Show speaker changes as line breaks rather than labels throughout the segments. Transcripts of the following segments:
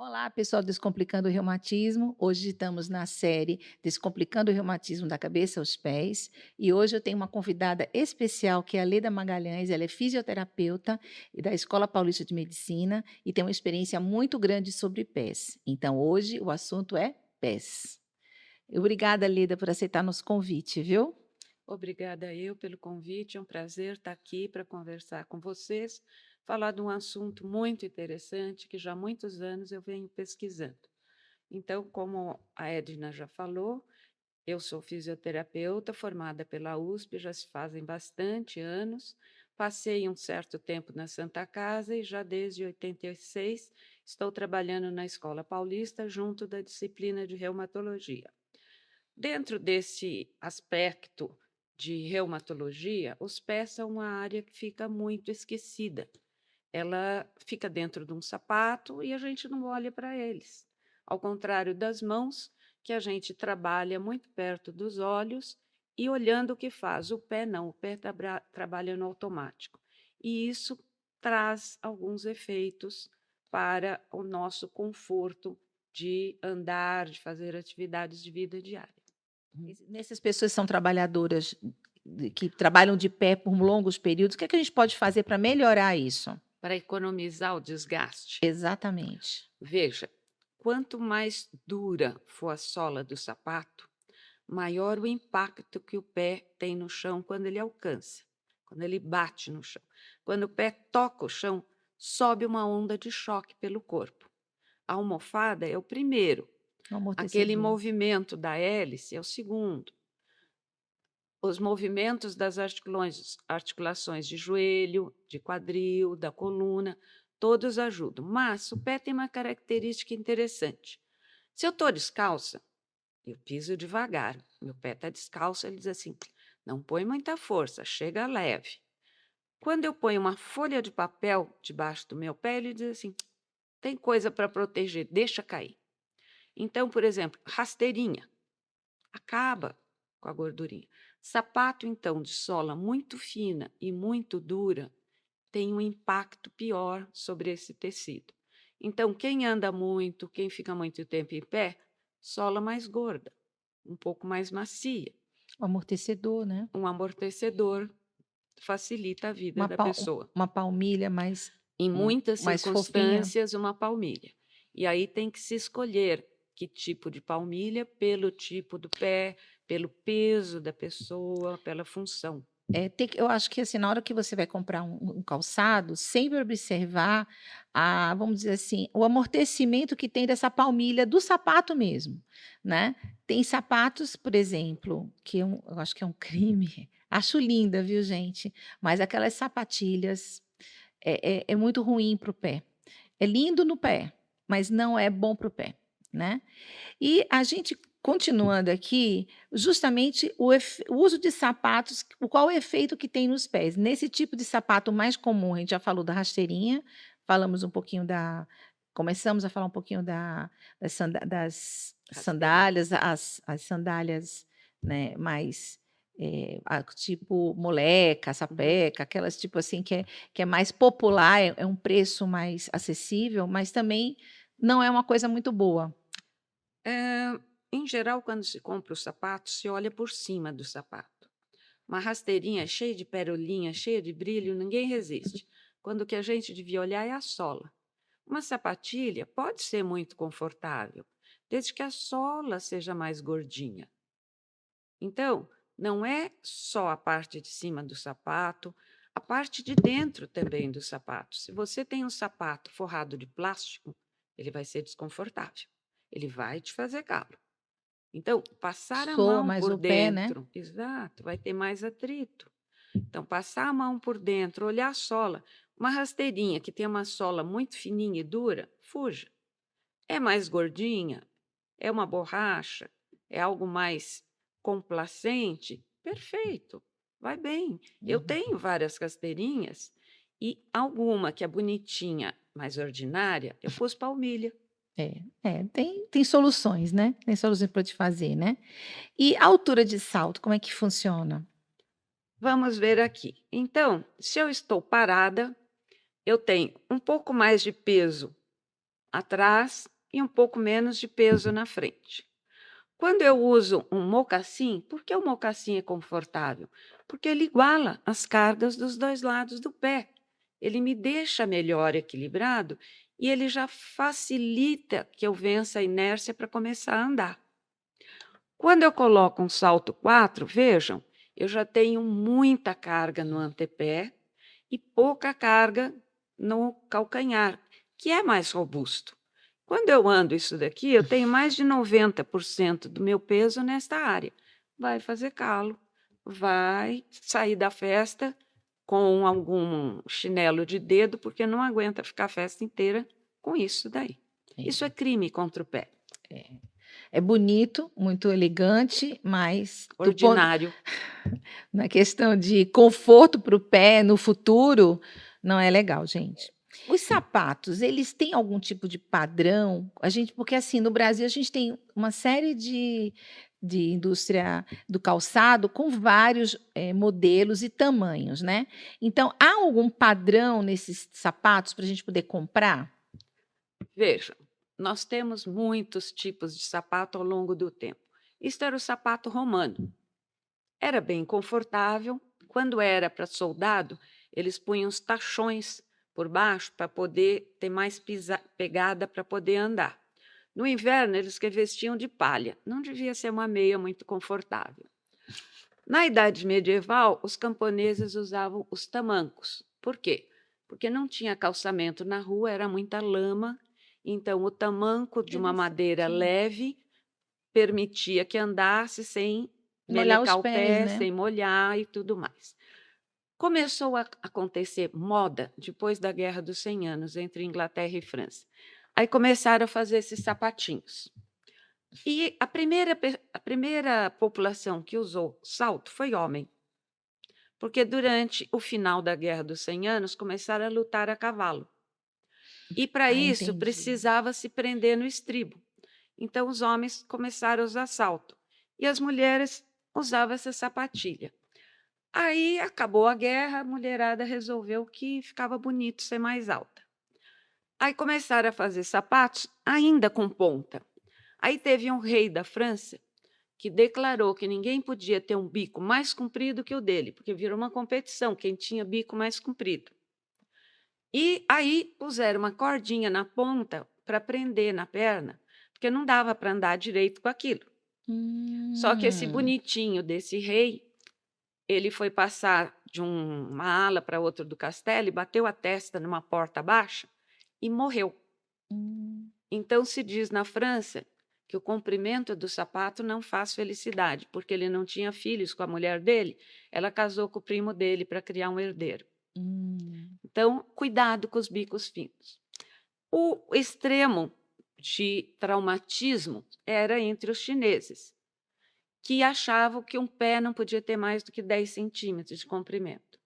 Olá, pessoal do Descomplicando o Reumatismo. Hoje estamos na série Descomplicando o Reumatismo da Cabeça aos Pés. E hoje eu tenho uma convidada especial, que é a Leda Magalhães. Ela é fisioterapeuta e da Escola Paulista de Medicina e tem uma experiência muito grande sobre pés. Então, hoje o assunto é pés. Obrigada, Leda, por aceitar nosso convite, viu?
Obrigada eu pelo convite, é um prazer estar aqui para conversar com vocês, falar de um assunto muito interessante que já há muitos anos eu venho pesquisando. Então, como a Edna já falou, eu sou fisioterapeuta formada pela USP, já se fazem bastante anos. Passei um certo tempo na Santa Casa e já desde 86 estou trabalhando na Escola Paulista junto da disciplina de reumatologia. Dentro desse aspecto de reumatologia, os pés são uma área que fica muito esquecida. Ela fica dentro de um sapato e a gente não olha para eles. Ao contrário das mãos, que a gente trabalha muito perto dos olhos e olhando o que faz. O pé não, o pé trabalha no automático. E isso traz alguns efeitos para o nosso conforto de andar, de fazer atividades de vida diária.
Nessas pessoas que são trabalhadoras, que trabalham de pé por longos períodos, o que é que a gente pode fazer para melhorar isso?
Para economizar o desgaste.
Exatamente.
Veja, quanto mais dura for a sola do sapato, maior o impacto que o pé tem no chão quando ele alcança, quando ele bate no chão. Quando o pé toca o chão, sobe uma onda de choque pelo corpo. A almofada é o primeiro,
Um
aquele
amortecedor.
movimento da hélice é o segundo. Os movimentos das articulações de joelho, de quadril, da coluna, todos ajudam. Mas o pé tem uma característica interessante. Se eu estou descalça, eu piso devagar. Meu pé está descalço, ele diz assim: não põe muita força, chega leve. Quando eu ponho uma folha de papel debaixo do meu pé, ele diz assim: tem coisa para proteger, deixa cair. Então, por exemplo, rasteirinha. Acaba com a gordurinha. Sapato, então, de sola muito fina e muito dura tem um impacto pior sobre esse tecido. Então, quem anda muito, quem fica muito tempo em pé, sola mais gorda, um pouco mais macia.
O amortecedor, né?
Um amortecedor facilita a vida da pessoa.
Uma palmilha
Em muitas
mais fofinha.
circunstâncias, uma palmilha. E aí tem que se escolher que tipo de palmilha, pelo tipo do pé, pelo peso da pessoa, pela função.
Eu acho que assim, na hora que você vai comprar um calçado, sempre observar vamos dizer assim, o amortecimento que tem dessa palmilha do sapato mesmo, né? Tem sapatos, por exemplo, eu acho que é um crime. Acho linda, viu, gente? Mas aquelas sapatilhas é muito ruim para o pé. É lindo no pé, mas não é bom para o pé, né? E a gente, continuando aqui, justamente o uso de sapatos, qual o efeito que tem nos pés. Nesse tipo de sapato mais comum, a gente já falou da rasteirinha, falamos um pouquinho começamos a falar um pouquinho das
Rasteirinha.
sandálias, as sandálias, né, mais tipo moleca,
Uhum.
sapeca, aquelas tipo assim que é mais popular, é um preço mais acessível, mas também não é uma coisa muito boa.
Em geral, quando se compra o sapato, se olha por cima do sapato. Uma rasteirinha cheia de perolinha, cheia de brilho, ninguém resiste. Quando o que a gente devia olhar é a sola. Uma sapatilha pode ser muito confortável, desde que a sola seja mais gordinha. Então, não é só a parte de cima do sapato, a parte de dentro também do sapato. Se você tem um sapato forrado de plástico, ele vai ser desconfortável. Ele vai te fazer calo. Então, passar a
Soa
mão
mais
por
o pé, né?
dentro, exato, vai ter mais atrito. Então, passar a mão por dentro, olhar a sola. Uma rasteirinha que tem uma sola muito fininha e dura, fuja. É mais gordinha? É uma borracha? É algo mais complacente? Perfeito, vai bem. Eu
Uhum.
tenho várias rasteirinhas e alguma que é bonitinha, mais ordinária, eu pus palmilha.
Tem soluções, né? Tem soluções para te fazer, né? E a altura de salto, como é que funciona?
Vamos ver aqui. Então, se eu estou parada, eu tenho um pouco mais de peso atrás e um pouco menos de peso na frente. Quando eu uso um mocassim, por que o mocassim é confortável? Porque ele iguala as cargas dos dois lados do pé. Ele me deixa melhor equilibrado e ele já facilita que eu vença a inércia para começar a andar. Quando eu coloco um salto 4, vejam, eu já tenho muita carga no antepé e pouca carga no calcanhar, que é mais robusto. Quando eu ando isso daqui, eu tenho mais de 90% do meu peso nesta área. Vai fazer calo, vai sair da festa com algum chinelo de dedo, porque não aguenta ficar a festa inteira com isso daí. Isso é crime contra o pé.
É, é bonito, muito elegante, mas
Ordinário.
na questão de conforto para o pé no futuro, não é legal, gente. Os sapatos, eles têm algum tipo de padrão? Porque assim, no Brasil a gente tem uma série de indústria do calçado com vários modelos e tamanhos, né? Então, há algum padrão nesses sapatos para a gente poder comprar?
Veja, nós temos muitos tipos de sapato ao longo do tempo. Isto era o sapato romano. Era bem confortável. Quando era para soldado, eles punham os tachões por baixo para poder ter mais pegada para poder andar. No inverno, eles revestiam de palha. Não devia ser uma meia muito confortável. Na Idade Medieval, os camponeses usavam os tamancos. Por quê? Porque não tinha calçamento na rua, era muita lama. Então, o tamanco de uma madeira leve permitia que andasse sem
Molhar os
melecar o
pés,
pé,
né?
sem molhar e tudo mais. Começou a acontecer moda depois da Guerra dos 100 Anos entre Inglaterra e França. Aí começaram a fazer esses sapatinhos. E a primeira população que usou salto foi homem, porque durante o final da Guerra dos 100 Anos começaram a lutar a cavalo. E para
Ah,
isso
entendi.
precisava se prender no estribo. Então os homens começaram a usar salto e as mulheres usavam essa sapatilha. Aí acabou a guerra, a mulherada resolveu que ficava bonito ser mais alta. Aí começaram a fazer sapatos ainda com ponta. Aí teve um rei da França que declarou que ninguém podia ter um bico mais comprido que o dele, porque virou uma competição, quem tinha bico mais comprido. E aí puseram uma cordinha na ponta para prender na perna, porque não dava para andar direito com aquilo. Só que esse
Hum.
bonitinho desse rei, ele foi passar de uma ala para outra do castelo e bateu a testa numa porta baixa e morreu.
Hum.
Então se diz na França que o comprimento do sapato não faz felicidade, porque ele não tinha filhos com a mulher dele, ela casou com o primo dele para criar um herdeiro.
Hum.
Então, cuidado com os bicos finos. O extremo de traumatismo era entre os chineses, que achavam que um pé não podia ter mais do que 10 centímetros de comprimento.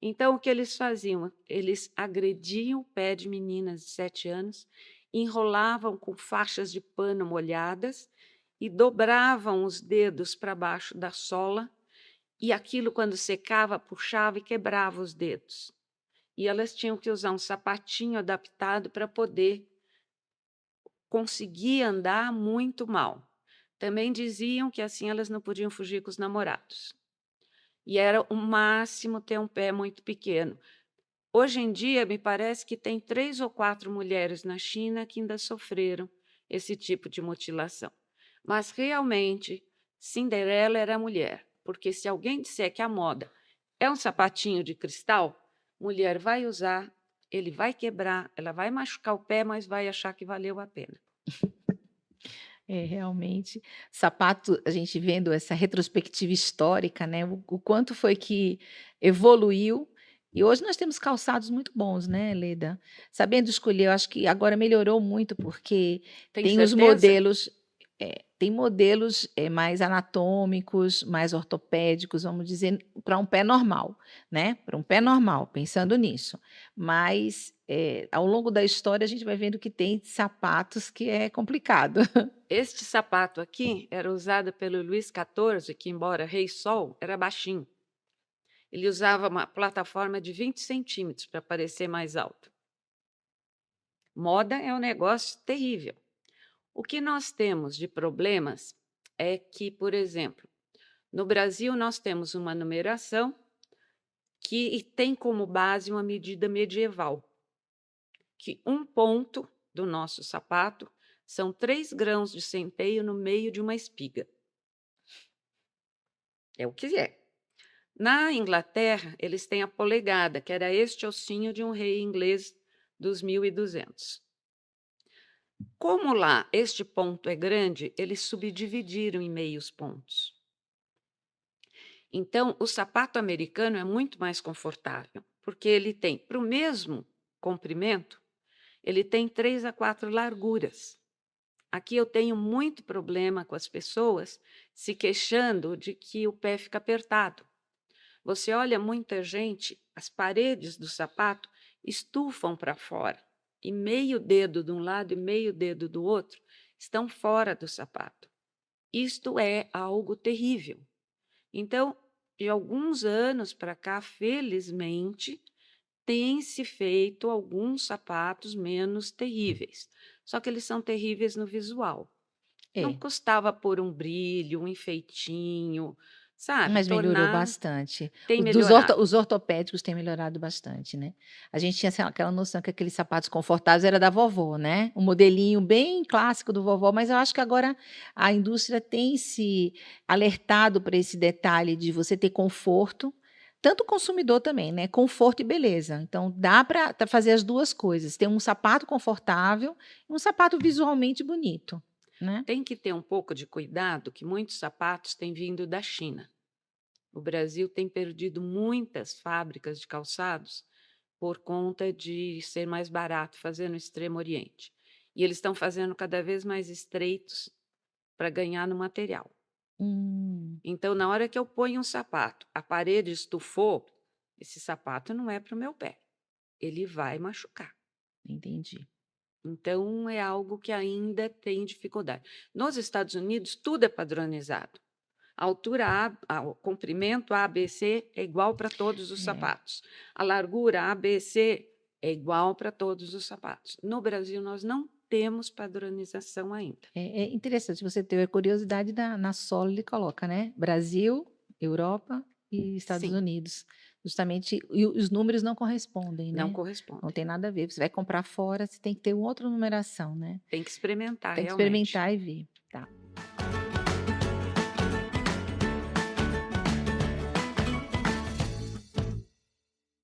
Então, o que eles faziam? Eles agrediam o pé de meninas de 7 anos, enrolavam com faixas de pano molhadas e dobravam os dedos para baixo da sola, e aquilo, quando secava, puxava e quebrava os dedos. E elas tinham que usar um sapatinho adaptado para poder conseguir andar muito mal. Também diziam que assim elas não podiam fugir com os namorados. E era o máximo ter um pé muito pequeno. Hoje em dia, me parece que tem 3 ou 4 mulheres na China que ainda sofreram esse tipo de mutilação. Mas, realmente, Cinderela era a mulher, porque se alguém disser que a moda é um sapatinho de cristal, mulher vai usar, ele vai quebrar, ela vai machucar o pé, mas vai achar que valeu a pena.
É, realmente, sapato, a gente vendo essa retrospectiva histórica, né, o quanto foi que evoluiu, e hoje nós temos calçados muito bons, né, Leda? Sabendo escolher, eu acho que agora melhorou muito, porque
Tem
tem os
certeza?
modelos, tem modelos, mais anatômicos, mais ortopédicos, vamos dizer, para um pé normal, né, para um pé normal, pensando nisso. Mas, ao longo da história, a gente vai vendo que tem sapatos que é complicado.
Este sapato aqui era usado pelo Luís XIV, que, embora rei sol, era baixinho. Ele usava uma plataforma de 20 centímetros para parecer mais alto. Moda é um negócio terrível. O que nós temos de problemas é que, por exemplo, no Brasil nós temos uma numeração que tem como base uma medida medieval, que um ponto do nosso sapato são 3 grãos de centeio no meio de uma espiga. É o que é. Na Inglaterra, eles têm a polegada, que era este ossinho de um rei inglês dos 1200. Como lá este ponto é grande, eles subdividiram em meios pontos. Então, o sapato americano é muito mais confortável, porque ele tem, para o mesmo comprimento, ele tem 3 a 4 larguras. Aqui eu tenho muito problema com as pessoas se queixando de que o pé fica apertado. Você olha muita gente, as paredes do sapato estufam para fora, e meio dedo de um lado e meio dedo do outro estão fora do sapato. Isto é algo terrível. Então, de alguns anos para cá, felizmente, tem-se feito alguns sapatos menos terríveis. Só que eles são terríveis no visual. Não
É,
custava pôr um brilho, um enfeitinho, sabe?
mas melhorou
Tornar.
bastante.
Tem melhorado.
Os ortopédicos têm melhorado bastante, né? A gente tinha assim, aquela noção que aqueles sapatos confortáveis era da vovó, né? Um modelinho bem clássico do vovó, mas eu acho que agora a indústria tem se alertado para esse detalhe de você ter conforto, tanto o consumidor também, né? Conforto e beleza. Então dá para fazer as duas coisas, ter um sapato confortável e um sapato visualmente bonito, né?
Tem que ter um pouco de cuidado, que muitos sapatos têm vindo da China. O Brasil tem perdido muitas fábricas de calçados por conta de ser mais barato fazer no Extremo Oriente. E eles estão fazendo cada vez mais estreitos para ganhar no material.
Hum,
Então, na hora que eu ponho um sapato, a parede estufou, esse sapato não é para o meu pé. Ele vai machucar.
entendi.
Então, é algo que ainda tem dificuldade. Nos Estados Unidos, tudo é padronizado. A altura o comprimento ABC é igual para todos os
É.
sapatos. A largura ABC é igual para todos os sapatos. No Brasil, nós não temos padronização ainda.
É interessante você ter a curiosidade na sola ele coloca, né? Brasil, Europa e Estados
Sim,
Unidos. Justamente, e os números não correspondem,
não
né? Não
corresponde.
tem nada a ver. Você vai comprar fora, você tem que ter uma outra numeração, né?
Tem que experimentar
Tem que
realmente.
experimentar e ver. Tá.